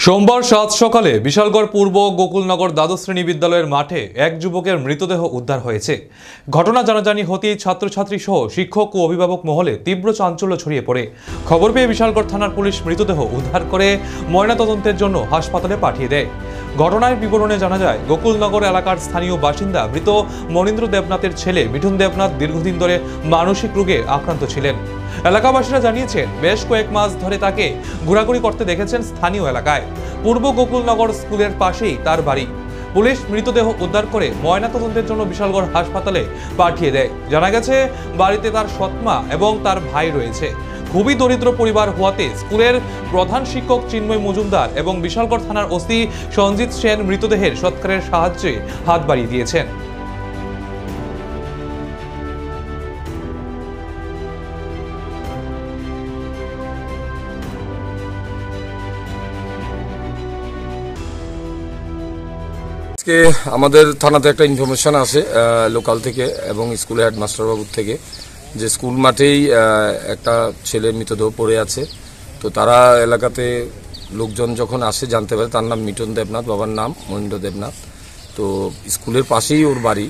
সোমবার সাত সকালে বিশালগড় পূর্ব গোকুলনগর দ্বাদশ শ্রেণী বিদ্যালয়ের মাঠে এক যুবকের মৃতদেহ উদ্ধার হয়েছে। ঘটনা জানাজানি হতেই ছাত্রছাত্রী সহ শিক্ষক ও অভিভাবক মহলে তীব্র চাঞ্চল্য ছড়িয়ে পড়ে। খবর পেয়ে বিশালগড় থানার পুলিশ মৃতদেহ উদ্ধার করে ময়নাতদন্তের জন্য হাসপাতালে পাঠিয়ে দেয়। ঘটনার বিবরণে জানা যায়, গোকুলনগর এলাকার স্থানীয় বাসিন্দা মৃত মনীন্দ্র দেবনাথের ছেলে মিঠুন দেবনাথ দীর্ঘদিন ধরে মানসিক রোগে আক্রান্ত ছিলেন। এলাকাবাসীরা জানিয়েছেন, বেশ কয়েক মাস ধরে তাকে ঘোরাঘুরি করতে দেখেছেন স্থানীয় এলাকায়। পূর্ব গোকুলনগর স্কুলের পাশেই তার বাড়ি। পুলিশ মৃতদেহ উদ্ধার করে ময়নাতদন্তের জন্য বিশালগড় হাসপাতালে পাঠিয়ে দেয়। জানা গেছে, বাড়িতে তার সৎমা এবং তার ভাই রয়েছে। খুবই দরিদ্র পরিবার হওয়াতে স্কুলের প্রধান শিক্ষক চিন্ময় মজুমদার এবং বিশালগড় থানার ওসি সঞ্জিত সেন মৃতদেহের সৎকারের সাহায্যে হাত বাড়িয়ে দিয়েছেন। আজকে আমাদের থানাতে একটা ইনফরমেশন আসে লোকাল থেকে এবং স্কুলের হেডমাস্টার বাবুর থেকে, যে স্কুল মাঠেই একটা ছেলের মৃতদেহ পড়ে আছে। তো তারা এলাকাতে লোকজন যখন আসে জানতে পারে তার নাম মিঠুন দেবনাথ, বাবার নাম মনীন্দ্র দেবনাথ। তো স্কুলের পাশেই ওর বাড়ি।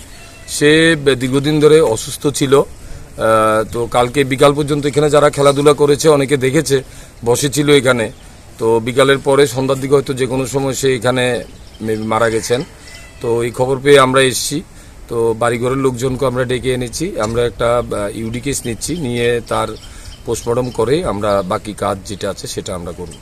সে দীর্ঘদিন ধরে অসুস্থ ছিল। তো কালকে বিকাল পর্যন্ত এখানে যারা খেলাধুলা করেছে অনেকে দেখেছে, বসেছিল এখানে। তো বিকালের পরে সন্ধ্যার দিকে হয়তো যে কোনো সময় সে এখানে মারা গেছেন। তো এই খবর পেয়ে আমরা এসেছি। তো বাড়িঘরের লোকজনকে আমরা ডেকে এনেছি। আমরা একটা ইউডি কেস নিচ্ছি, নিয়ে তার পোস্টমর্টম করে আমরা বাকি কাজ যেটা আছে সেটা আমরা করব।